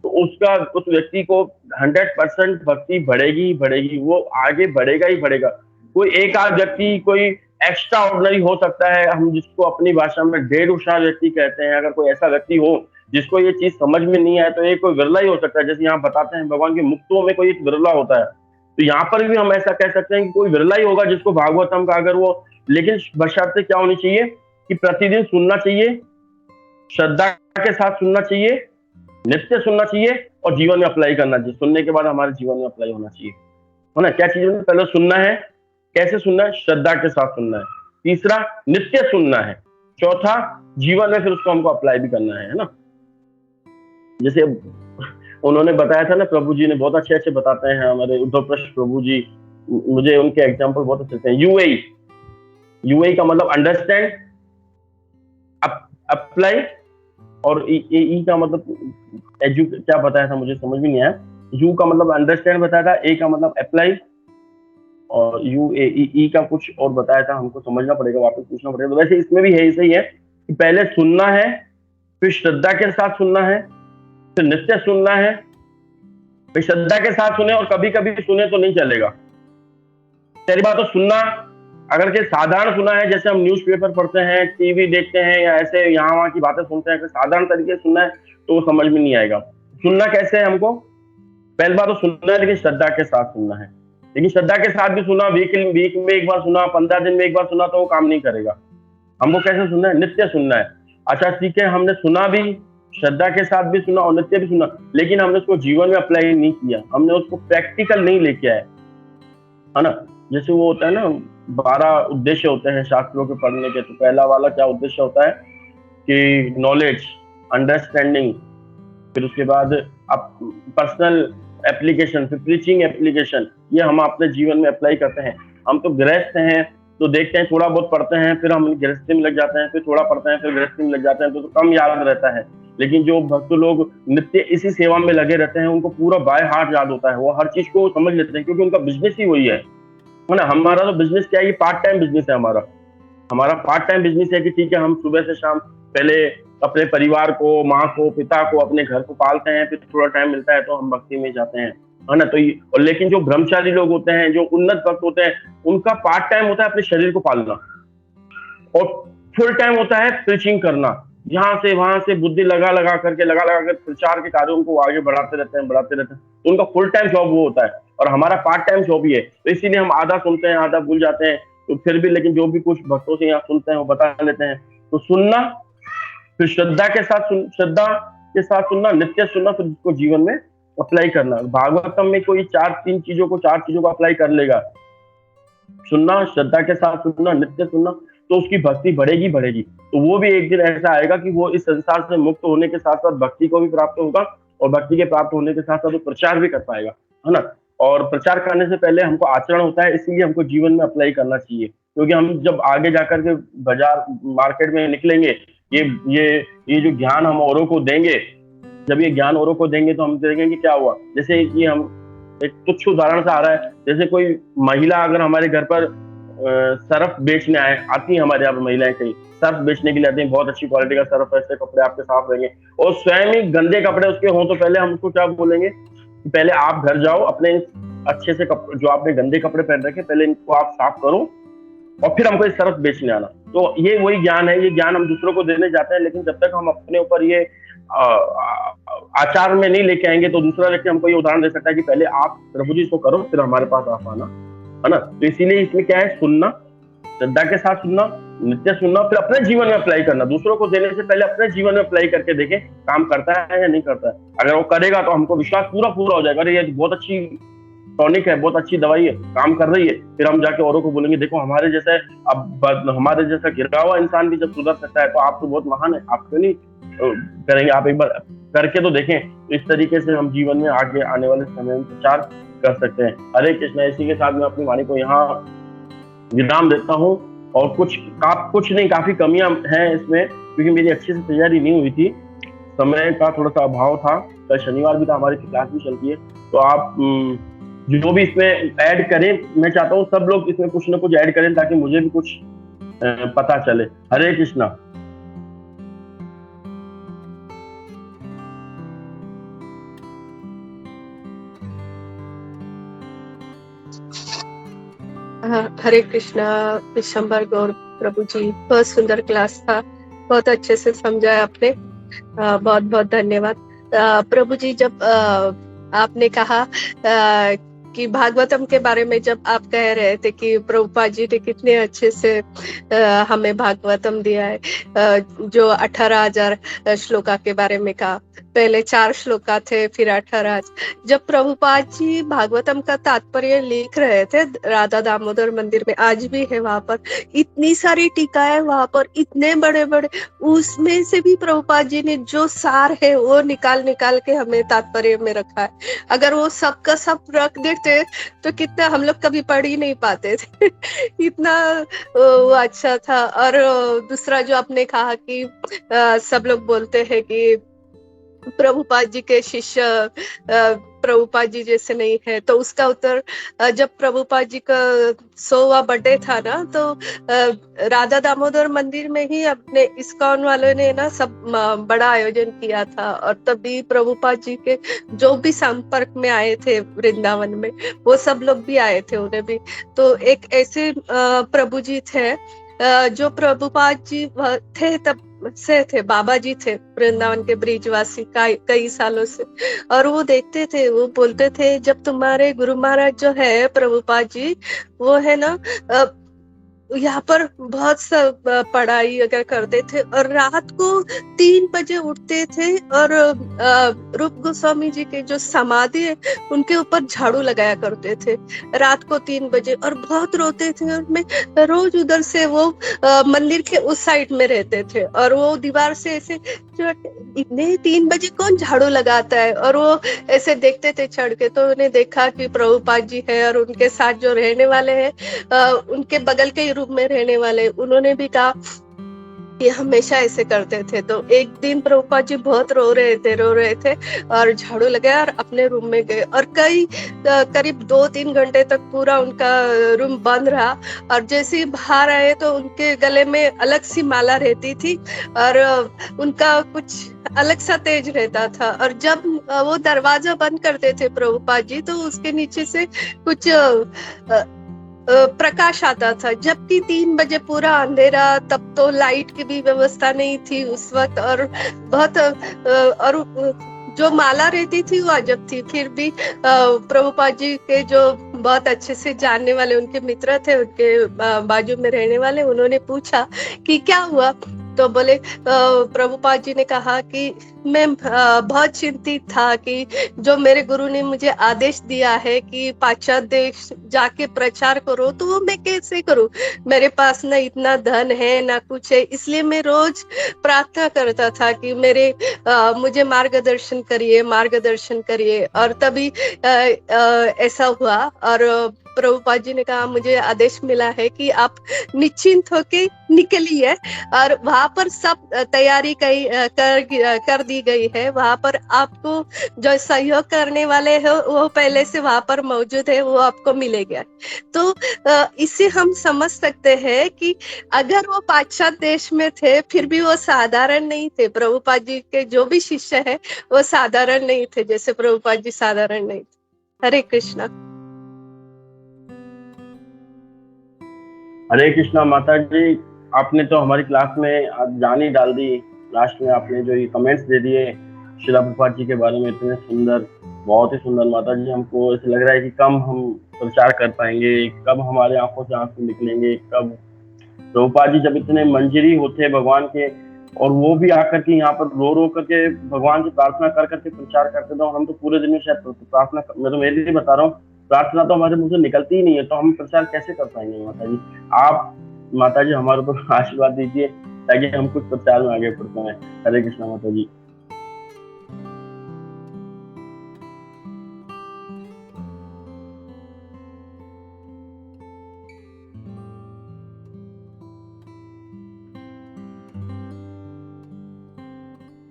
तो उसका, उस व्यक्ति को 100% भक्ति बढ़ेगी, वो आगे बढ़ेगा ही बढ़ेगा। कोई एक आध व्यक्ति, कोई एक्स्ट्रा ऑर्डिनरी हो सकता है, हम जिसको अपनी भाषा में डेढ़ होशियार व्यक्ति कहते हैं, अगर कोई ऐसा व्यक्ति हो जिसको ये चीज समझ में नहीं आए, तो ये कोई विरला ही हो सकता है। जैसे यहाँ बताते हैं भगवान के मुक्तों में कोई एक विरला होता है, तो यहाँ पर भी हम ऐसा कह सकते हैं कि कोई विरला ही होगा जिसको भागवतम का अगर वो, लेकिन बशर्ते क्या होनी चाहिए कि प्रतिदिन सुनना चाहिए, श्रद्धा के साथ सुनना चाहिए, नित्य सुनना चाहिए, और जीवन में अप्लाई करना चाहिए। सुनने के बाद हमारे जीवन में अप्लाई होना चाहिए, है ना। क्या चीज है? पहले सुनना है, कैसे सुनना है? श्रद्धा के साथ सुनना है। तीसरा, नित्य सुनना है। चौथा, जीवन में फिर उसको हमको अप्लाई भी करना है ना। जैसे उन्होंने बताया था ना, प्रभु जी ने बहुत अच्छे बताते हैं हमारे उद्धव प्रश्न प्रभु जी, मुझे उनके एग्जाम्पल बहुत अच्छे लगते हैं। यूएई का मतलब अंडरस्टैंड, अप्लाई, और ई का मतलब क्या बताया था मुझे समझ में नहीं आया। यू का मतलब अंडरस्टैंड बताया था, ए का मतलब अप्लाई, और ई का कुछ और बताया था, हमको समझना पड़ेगा, वापस पूछना पड़ेगा। तो वैसे इसमें भी है, ऐसा ही है कि पहले सुनना है, फिर श्रद्धा के साथ सुनना है, फिर नित्य सुनना है। फिर श्रद्धा के साथ सुने, और कभी कभी सुने तो नहीं चलेगा। पहली बात तो सुनना, अगर के साधारण सुना है, जैसे हम न्यूज़पेपर पढ़ते हैं, टीवी देखते हैं, या ऐसे यहाँ वहाँ की बातें सुनते हैं, अगर साधारण तरीके से सुनना है तो समझ में नहीं आएगा। सुनना कैसे है हमको? पहली बात तो सुनना है, लेकिन श्रद्धा के साथ सुनना है। लेकिन श्रद्धा के साथ भी सुना, वीक में एक बार सुना, 15 दिन में एक बार सुना, तो वो काम नहीं करेगा। हमको कैसे सुनना है? नित्य सुनना है। अच्छा ठीक है, हमने सुना भी, श्रद्धा के साथ भी सुना और नित्य भी सुना, लेकिन हमने उसको जीवन में अप्लाई नहीं किया, हमने उसको प्रैक्टिकल नहीं लेके आए, है ना। जैसे वो होता है ना, 12 उद्देश्य होते हैं शास्त्रों के पढ़ने के। तो पहला वाला क्या उद्देश्य होता है कि नॉलेज, अंडरस्टैंडिंग, फिर उसके बाद पर्सनल एप्लीकेशन, फिर प्रीचिंग एप्लीकेशन, ये हम अपने जीवन में अप्लाई करते हैं। हम तो गृहस्थ हैं, तो देखते हैं, थोड़ा बहुत पढ़ते हैं, फिर हम गृहस्थी में लग जाते हैं, फिर थोड़ा पढ़ते हैं, फिर गृहस्थी में लग जाते हैं, तो कम याद रहता है। लेकिन जो भक्त लोग नित्य इसी सेवा में लगे रहते हैं, उनको पूरा बाय हार्ट याद होता है, वो हर चीज को समझ लेते हैं, क्योंकि उनका बिजनेस ही वही है ना। हमारा तो बिजनेस क्या है, ये पार्ट टाइम बिजनेस है हमारा पार्ट टाइम बिजनेस है कि ठीक है, हम सुबह से शाम पहले अपने परिवार को, माँ को, पिता को, अपने घर को पालते हैं, फिर थोड़ा टाइम मिलता है तो हम भक्ति में जाते हैं, है ना। तो और लेकिन जो ब्रह्मचारी लोग होते हैं, जो उन्नत भक्त होते हैं, उनका पार्ट टाइम होता है अपने शरीर को पालना, और फुल टाइम होता है प्रीचिंग करना। यहाँ से वहां से बुद्धि लगा कर प्रचार के कार्यों को आगे बढ़ाते रहते हैं। तो उनका फुल टाइम जॉब वो होता है, और हमारा पार्ट टाइम जॉब ही है। तो इसीलिए हम आधा सुनते हैं, आधा भूल जाते हैं। तो फिर भी लेकिन जो भी कुछ भक्तों से यहाँ सुनते हैं वो बता लेते हैं। तो सुनना, फिर श्रद्धा के साथ सुनना, नित्य सुनना, फिर उसको जीवन में अप्लाई करना। भागवतम में कोई चार चीजों को अप्लाई कर लेगा, सुनना, श्रद्धा के साथ सुनना, नित्य सुनना, तो उसकी भक्ति बढ़ेगी बढ़ेगी। तो वो भी एक दिन ऐसा आएगा कि वो इस संसार से मुक्त होने के साथ साथ भक्ति को भी प्राप्त होगा, और भक्ति के प्राप्त होने के साथ साथ वो प्रचार भी कर पाएगा, है ना। और प्रचार करने से पहले हमको आचरण होता है, इसीलिए हमको जीवन में अप्लाई करना चाहिए, क्योंकि हम जब आगे जाकर के बाजार मार्केट में निकलेंगे, ये जो ज्ञान हम औरों को देंगे, जब ये ज्ञान औरों को देंगे तो हम देखेंगे कि क्या हुआ। जैसे कि हम एक तुच्छ उदाहरण से आ रहा है, जैसे कोई महिला अगर हमारे घर पर सर्फ बेचने आती है, हमारे यहाँ पर महिलाएं कहीं सर्फ बेचने के लिए आती हैं, बहुत अच्छी क्वालिटी का सर्फ है, ऐसे कपड़े आपके साफ रहेंगे, और स्वयं ही गंदे कपड़े उसके हों, तो पहले हम उसको क्या बोलेंगे कि पहले आप घर जाओ, अपने अच्छे से जो आपने गंदे कपड़े पहन रखे पहले इनको आप साफ करो, और फिर हमको इस सर्फ बेचने आना। तो ये वही ज्ञान है, ये ज्ञान हम दूसरों को देने जाते हैं, लेकिन जब तक हम अपने ऊपर ये आचार में नहीं लेके आएंगे तो दूसरा व्यक्ति हमको ये उदाहरण दे सकता है कि पहले आप प्रभु जी इसको करो, फिर हमारे पास आप आना, है ना। तो इसीलिए इसमें क्या है, सुनना, श्रद्धा के साथ सुनना, नित्य सुनना, फिर अपने जीवन में अप्लाई करना। दूसरों को देने से पहले अपने जीवन में अप्लाई करके देखें काम करता है या नहीं करता है। अगर वो करेगा तो हमको विश्वास पूरा हो जाएगा, अरे ये बहुत अच्छी टॉनिक है, बहुत अच्छी दवाई है, काम कर रही है। फिर हम जाके औरों को बोलेंगे देखो हमारे जैसा गिरा हुआ इंसान भी जब सुधर सकता है तो आप तो बहुत महान है, आप क्यों नहीं करेंगे, आप एक बार करके तो देखें। तो इस तरीके से हम जीवन में आगे आने वाले समय में प्रचार कर सकते हैं। हरे कृष्णा। इसी के साथ मैं अपनी वाणी को यहाँ विराम देता हूँ, और कुछ नहीं, काफी कमियां हैं इसमें, क्योंकि मेरी अच्छे से तैयारी नहीं हुई थी, समय का थोड़ा सा अभाव था, कल शनिवार भी था, हमारी क्लास भी चलती है। तो आप जो भी इसमें ऐड करें, मैं चाहता हूँ सब लोग इसमें कुछ ना कुछ ऐड करें, ताकि मुझे भी कुछ पता चले। हरे कृष्णा। हरे कृष्णा विशंबर गौर प्रभु जी, बहुत सुंदर क्लास था, बहुत अच्छे से समझाया आपने, बहुत बहुत धन्यवाद। प्रभु जी, जब आपने कहा कि भागवतम के बारे में जब आप कह रहे थे कि प्रभुपाद जी ने कितने अच्छे से हमें भागवतम दिया है, जो 18,000 श्लोका के बारे में कहा, पहले 4 श्लोका थे फिर 18। जब प्रभुपाद जी भागवतम का तात्पर्य लिख रहे थे राधा दामोदर मंदिर में, आज भी है वहां पर, इतनी सारी टीका है वहां पर, इतने बड़े बड़े, उसमें से भी प्रभुपाद जी ने जो सार है वो निकाल के हमें तात्पर्य में रखा है। अगर वो सबका सब रख देते तो कितना हम लोग कभी पढ़ ही नहीं पाते थे इतना वो अच्छा था। और दूसरा जो आपने कहा कि सब लोग बोलते हैं कि प्रभुपाद जी के शिष्य प्रभुपाद जी जैसे नहीं है, तो उसका उत्तर, जब प्रभुपाद जी का 100वां बर्थडे था ना, तो राधा दामोदर मंदिर में ही अपने इस्कॉन वालों ने ना सब बड़ा आयोजन किया था, और तभी प्रभुपाद जी के जो भी संपर्क में आए थे वृंदावन में, वो सब लोग भी आए थे, उन्हें भी। तो एक ऐसे प्रभु जी थे जो प्रभुपाद जी थे तब से थे, बाबा जी थे वृंदावन के ब्रिजवासी कई सालों से, और वो देखते थे, वो बोलते थे जब तुम्हारे गुरु महाराज जो है प्रभुपाद जी, वो है ना यहाँ पर बहुत सब पढ़ाई अगर करते थे, और रात को 3 बजे उठते थे, और रूप गोस्वामी जी के जो समाधि है उनके ऊपर झाड़ू लगाया करते थे रात को 3 बजे, और बहुत रोते थे। और मैं रोज उधर से वो मंदिर के उस साइड में रहते थे, और वो दीवार से ऐसे इतने 3 बजे कौन झाड़ू लगाता है, और वो ऐसे देखते थे चढ़ के। तो उन्हें देखा कि प्रभुपाद जी है, और उनके साथ जो रहने वाले हैं, उनके बगल के रूम में रहने वाले, उन्होंने भी कहा कि हमेशा ऐसे करते थे। तो एक दिन प्रभुपाद जी बहुत रो रहे थे और झाड़ू लगाया और अपने रूम में गए, और करीब 2-3 घंटे तक पूरा उनका रूम बंद रहा। और जैसे ही बाहर आए तो उनके गले में अलग सी माला रहती थी, और उनका कुछ अलग सा तेज रहता था। और जब वो दरवाजा बंद करते थे प्रभुपाद जी, तो उसके नीचे से कुछ प्रकाश आता था, जबकि 3 बजे पूरा अंधेरा, तब तो लाइट की भी व्यवस्था नहीं थी उस वक्त, और बहुत और जो माला रहती थी वो अजब थी। फिर भी प्रभुपाद जी के जो बहुत अच्छे से जानने वाले उनके मित्र थे, उनके बाजू में रहने वाले, उन्होंने पूछा कि क्या हुआ, तो बोले प्रभुपाद जी ने कहा कि मैं बहुत चिंतित था कि जो मेरे गुरु ने मुझे आदेश दिया है कि पाश्चात्य देश जाके प्रचार करो, तो वो मैं कैसे करूं? मेरे पास ना इतना धन है ना कुछ है, इसलिए मैं रोज प्रार्थना करता था कि मुझे मार्गदर्शन करिए। और तभी ऐसा हुआ, और प्रभुपाद जी ने कहा मुझे आदेश मिला है कि आप निश्चिंत होके निकलिए, और वहां पर सब तैयारी कर दी गई है। वहां पर आपको जो सहयोग करने वाले हैं वो पहले से वहां पर मौजूद है, वो आपको मिलेगा। तो इससे हम समझ सकते हैं कि अगर वो पाश्चात्य देश में थे फिर भी वो साधारण नहीं थे। प्रभुपाद जी के जो भी शिष्य है वो साधारण नहीं थे, जैसे प्रभुपाद जी साधारण नहीं थे। हरे कृष्णा। हरे कृष्णा माता जी, आपने तो हमारी क्लास में आज जान ही डाल दी। लास्ट में आपने जो ये कमेंट्स दे दिए श्रीला प्रभुपाद जी के बारे में, इतने सुंदर, बहुत ही सुंदर माता जी। हमको ऐसा लग रहा है कि कब हम प्रचार कर पाएंगे, कब हमारे आंखों से आंसू निकलेंगे, कब प्रभुपाद जी जब इतने मंजरी होते भगवान के, और वो भी आकर के यहाँ पर रो रो करके भगवान से प्रार्थना कर करके प्रचार करते थे। और हम तो पूरे दिन में शायद प्रार्थना, मैं तो मेरे लिए बता रहा हूँ, प्रार्थना तो हमारे मुंह से निकलती ही नहीं है, तो हम प्रचार कैसे कर पाएंगे माता जी? आप माता जी हमारे ऊपर आशीर्वाद दीजिए ताकि हम कुछ प्रचार में आगे बढ़ पाए। हरे कृष्णा माता जी।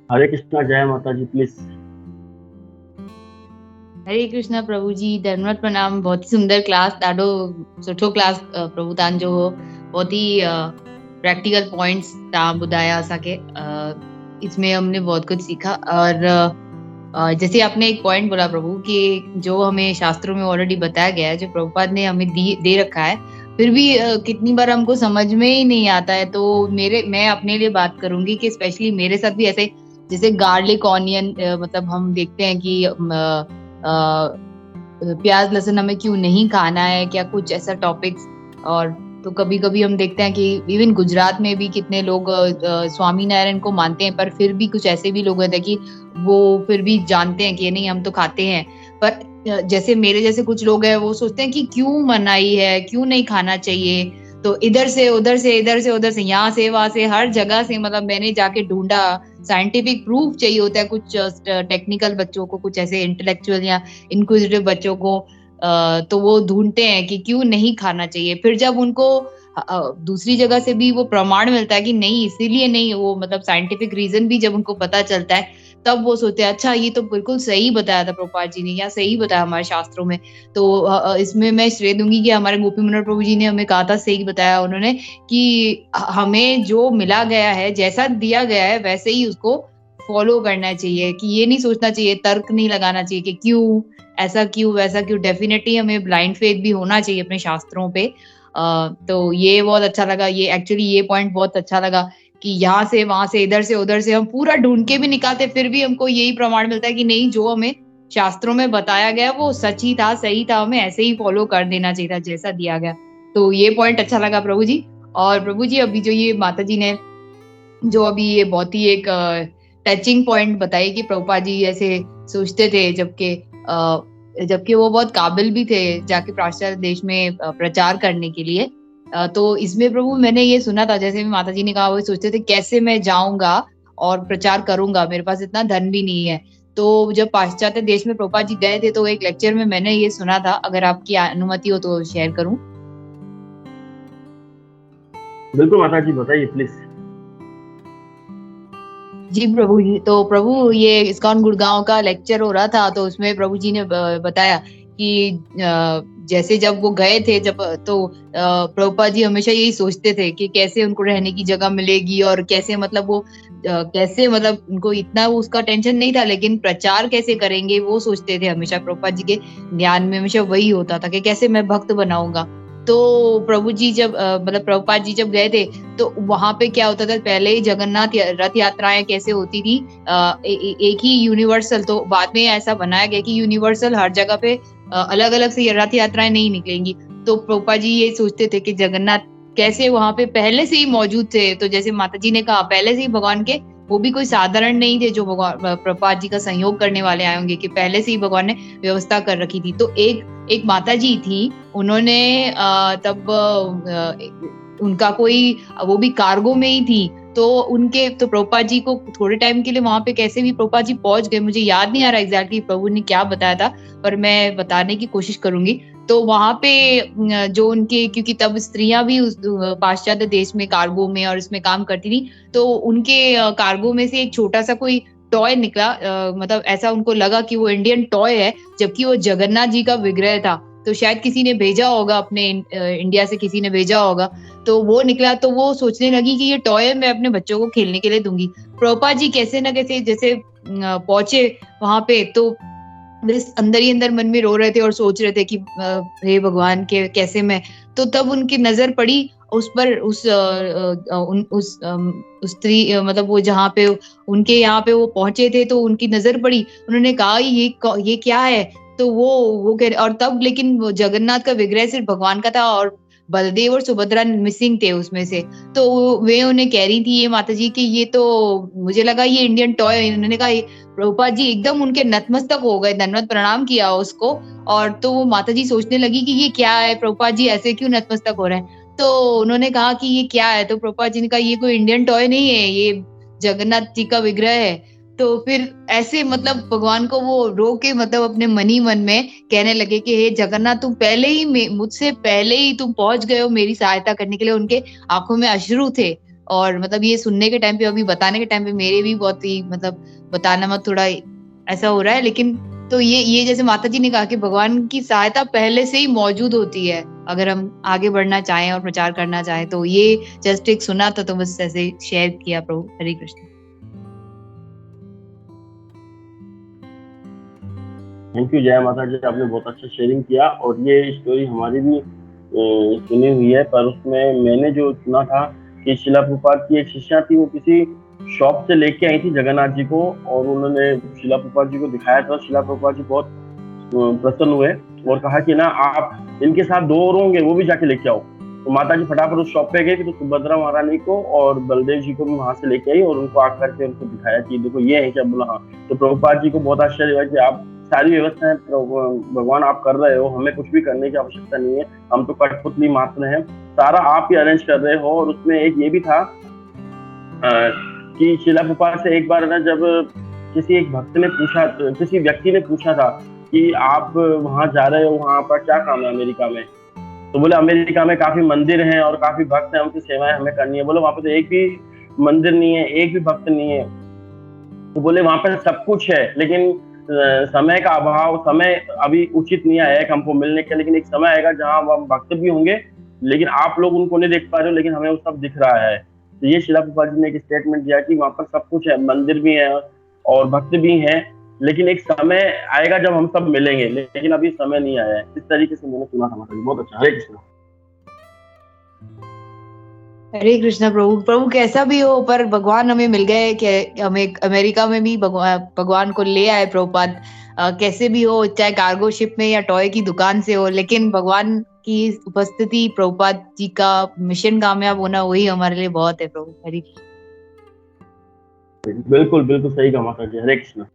हरे कृष्णा, जय माता जी, प्लीज। हरे कृष्णा प्रभु जी, धन्यवाद, प्रणाम। बहुत ही सुंदर क्लास, ॾाढो सुठो क्लास प्रभु तव्हां जो हो। बहुत ही प्रैक्टिकल पॉइंट्स तव्हां ॿुधाया असांखे। इसमें हमने बहुत कुछ सीखा। और जैसे आपने एक पॉइंट बोला प्रभु कि जो हमें शास्त्रों में ऑलरेडी बताया गया है, जो प्रभुपाद ने हमें दे रखा है, फिर भी कितनी बार हमको समझ में ही नहीं आता है। तो मैं अपने लिए बात करूंगी कि स्पेशली मेरे साथ भी ऐसे, जैसे गार्लिक ऑनियन, मतलब हम देखते हैं कि प्याज लहसुन हमें क्यों नहीं खाना है, क्या कुछ ऐसा टॉपिक्स। और तो कभी कभी हम देखते हैं कि इवन गुजरात में भी कितने लोग स्वामीनारायण को मानते हैं, पर फिर भी कुछ ऐसे भी लोग होते हैं कि वो फिर भी जानते हैं कि नहीं हम तो खाते हैं, पर जैसे मेरे जैसे कुछ लोग हैं वो सोचते हैं कि क्यों मनाही है, क्यों नहीं खाना चाहिए। तो इधर से उधर से, इधर से उधर से, यहाँ से वहां से, हर जगह से, मतलब मैंने जाके ढूंढा। साइंटिफिक प्रूफ चाहिए होता है कुछ टेक्निकल बच्चों को, कुछ ऐसे इंटेलेक्चुअल या इंक्विजिटिव बच्चों को, तो वो ढूंढते हैं कि क्यों नहीं खाना चाहिए। फिर जब उनको दूसरी जगह से भी वो प्रमाण मिलता है कि नहीं इसीलिए नहीं, वो मतलब साइंटिफिक रीजन भी जब उनको पता चलता है, तब वो सोचते हैं अच्छा ये तो बिल्कुल सही बताया था प्रभुपाद जी ने, या सही बताया हमारे शास्त्रों में। तो इसमें मैं श्रेय दूंगी कि हमारे गोपी मनोहर प्रभु जी ने हमें कहा था, सही बताया उन्होंने, कि हमें जो मिला गया है, जैसा दिया गया है वैसे ही उसको फॉलो करना चाहिए। कि ये नहीं सोचना चाहिए, तर्क नहीं लगाना चाहिए कि क्यों ऐसा, क्यों वैसा, क्यों। डेफिनेटली हमें ब्लाइंड फेथ भी होना चाहिए अपने शास्त्रों पे। तो ये बहुत अच्छा लगा, ये एक्चुअली ये पॉइंट बहुत अच्छा लगा कि यहाँ से वहां से, इधर से उधर से हम पूरा ढूंढ के भी निकालते, फिर भी हमको यही प्रमाण मिलता है कि नहीं, जो हमें शास्त्रों में बताया गया वो सच ही था, सही था, हमें ऐसे ही फॉलो कर देना चाहिए था जैसा दिया गया। तो ये पॉइंट अच्छा लगा प्रभु जी। और प्रभु जी अभी जो ये माता जी ने जो अभी ये बहुत ही एक टचिंग पॉइंट बताई कि प्रभुपाद जी ऐसे सोचते थे, जबकि वो बहुत काबिल भी थे जाके पाश्चात्य देश में प्रचार करने के लिए। तो इसमें प्रभु मैंने ये सुना था, जैसे भी माता जी ने कहा, वो सोचते थे कैसे मैं जाऊंगा और प्रचार करूंगा, मेरे पास इतना धन भी नहीं है। तो जब पाश्चात्य देश में प्रभुपाद जी गए थे, तो एक लेक्चर में मैंने ये सुना था, अगर आपकी अनुमति हो तो शेयर करूं। बिल्कुल माता जी, बताइए प्लीज। जी प्रभु जी, तो प्रभु ये इस्कॉन गुड़गांव का लेक्चर हो रहा था, तो उसमें प्रभु जी ने बताया कि जैसे जब वो गए थे, तो प्रभुपाद जी हमेशा यही सोचते थे कि कैसे उनको रहने की जगह मिलेगी, और कैसे मतलब वो कैसे, मतलब उनको इतना उसका टेंशन नहीं था, लेकिन प्रचार कैसे करेंगे वो सोचते थे हमेशा। प्रभुपाद जी के ध्यान में हमेशा वही होता था कि कैसे मैं भक्त बनाऊंगा। तो प्रभु जी जब मतलब प्रभुपाद जी जब गए थे, तो वहां पे क्या होता था, पहले ही जगन्नाथ रथ यात्राएं कैसे होती थी, एक ही यूनिवर्सल। तो बाद में ऐसा बनाया गया कि यूनिवर्सल हर जगह पे अलग अलग से रथ यात्राएं नहीं निकलेंगी। तो प्रभुपाद जी ये सोचते थे कि जगन्नाथ कैसे वहां पे पहले से ही मौजूद थे। तो जैसे माता जी ने कहा पहले से ही भगवान के, वो भी कोई साधारण नहीं थे जो भगवान प्रभुपाद जी का सहयोग करने वाले आए होंगे, कि पहले से ही भगवान ने व्यवस्था कर रखी थी। तो एक माता जी थी, उन्होंने तब उनका कोई, वो भी कार्गो में ही थी, तो उनके तो प्रभुपाद जी को थोड़े टाइम के लिए वहां पे कैसे भी प्रभुपाद जी पहुंच गए, मुझे याद नहीं आ रहा एग्जैक्टली प्रभु ने क्या बताया था, पर मैं बताने की कोशिश करूंगी। तो वहां पे जो उनके, क्योंकि तब स्त्रियां भी उस पाश्चात्य देश में कार्गो में और इसमें काम करती थी, तो उनके कार्गो में से एक छोटा सा कोई टॉय निकला, मतलब ऐसा उनको लगा कि वो इंडियन टॉय है, जबकि वो जगन्नाथ जी का विग्रह था। तो शायद किसी ने भेजा होगा, अपने इंडिया से किसी ने भेजा होगा, तो वो निकला। तो वो सोचने लगी कि ये टॉय मैं अपने बच्चों को खेलने के लिए दूंगी। प्रभुपाद जी कैसे ना कैसे जैसे पहुंचे वहां पे, तो अंदर ही अंदर मन में रो रहे थे और सोच रहे थे कि हे भगवान के कैसे मैं। तो तब उनकी नजर पड़ी उस पर, उस स्त्री, मतलब वो जहाँ पे उनके यहाँ पे वो पहुंचे थे, तो उनकी नजर पड़ी, उन्होंने कहा ये क्या है। तो वो कह रहे, और तब लेकिन वो जगन्नाथ का विग्रह सिर्फ भगवान का था और बलदेव और सुभद्रा मिसिंग थे उसमें से। तो वे उन्हें कह रही थी ये माता जी कि ये तो मुझे लगा ये इंडियन टॉय। उन्होंने कहा, प्रभुपाद जी एकदम उनके नतमस्तक हो गए, दंडवत प्रणाम किया उसको। और तो वो माता जी सोचने लगी कि ये क्या है, प्रभुपाद जी ऐसे क्यों नतमस्तक हो रहे हैं। तो उन्होंने कहा कि ये क्या है, तो प्रभुपाद जी ने कहा ये कोई इंडियन टॉय नहीं है, ये जगन्नाथ जी का विग्रह है। तो फिर ऐसे मतलब भगवान को वो रो के, मतलब अपने मन ही मन में कहने लगे कि हे जगन्नाथ, तुम पहले ही मुझसे पहले ही तुम पहुंच गए हो मेरी सहायता करने के लिए। उनके आंखों में अश्रु थे। और मतलब ये सुनने के टाइम पे, अभी बताने के टाइम पे मेरे भी बहुत ही, मतलब बताना मत, थोड़ा ऐसा हो रहा है। लेकिन तो ये जैसे माता जी ने कहा कि भगवान की सहायता पहले से ही मौजूद होती है, अगर हम आगे बढ़ना चाहें और प्रचार करना चाहें। तो ये जस्ट एक सुना था, तो बस ऐसे शेयर किया। प्रभु हरे कृष्ण। थैंक यू जय माता जी, आपने बहुत अच्छा शेयरिंग किया। और ये स्टोरी हमारी भी सुनी हुई है, पर उसमें मैंने जो सुना था कि शिला प्रभुपाद की एक शिष्या थी, वो किसी शॉप से लेके आई थी जगन्नाथ जी को, और उन्होंने शिला प्रभुपाद जी को दिखाया था। शिला प्रभुपाद जी बहुत प्रसन्न हुए और कहा कि ना आप इनके साथ 2 और होंगे, वो भी जाके लेके आओ। तो माता जी फटाफट उस शॉप पे गई, तो सुभद्रा महारानी को और बलदेव जी को भी वहां से लेके आई और उनको आकर के उनको दिखाया कि देखो ये है क्या। बोला हाँ। तो प्रभुपाद जी को बहुत आश्चर्य हुआ कि आप सारी व्यवस्थाएं भगवान आप कर रहे हो, हमें कुछ भी करने की आवश्यकता नहीं है, हम तो कठपुतली मात्र हैं, सारा आप ही अरेंज कर रहे हो। और उसमें एक ये भी था कि शिला प्रभुपाद से एक बार ना, जब किसी एक भक्त ने पूछा, किसी व्यक्ति ने पूछा था कि आप वहां जा रहे हो, वहां पर क्या काम है अमेरिका में। तो बोले अमेरिका में काफी मंदिर हैं और काफी भक्त हैं, उनकी सेवाएं हमें करनी है। बोले वहां पर तो एक भी मंदिर नहीं है, एक भी भक्त नहीं है। तो बोले वहां पर सब कुछ है, लेकिन समय का अभाव, समय अभी उचित नहीं आया है हमको मिलने के, लेकिन एक समय आएगा जहाँ हम भक्त भी होंगे, लेकिन आप लोग उनको नहीं देख पा रहे हो, लेकिन हमें वो सब दिख रहा है। तो ये शिला प्रभुपाद जी ने एक स्टेटमेंट दिया कि वहां पर सब कुछ है, मंदिर भी है और भक्त भी हैं, लेकिन एक समय आएगा जब हम सब मिलेंगे, लेकिन अभी समय नहीं आया है। इस तरीके से मैंने सुना था माता जी। बहुत अच्छा। हरे कृष्ण। हरे कृष्णा। प्रभु कैसा भी हो, पर भगवान हमें मिल गए कि हमें अमेरिका में भी भगवान को ले आए प्रभुपाद। कैसे भी हो, चाहे कार्गो शिप में या टॉय की दुकान से हो, लेकिन भगवान की उपस्थिति, प्रभुपाद जी का मिशन कामयाब होना, वही हमारे लिए बहुत है। प्रभु हरे कृष्ण। बिल्कुल बिल्कुल सही कहा माता जी। हरे कृष्ण।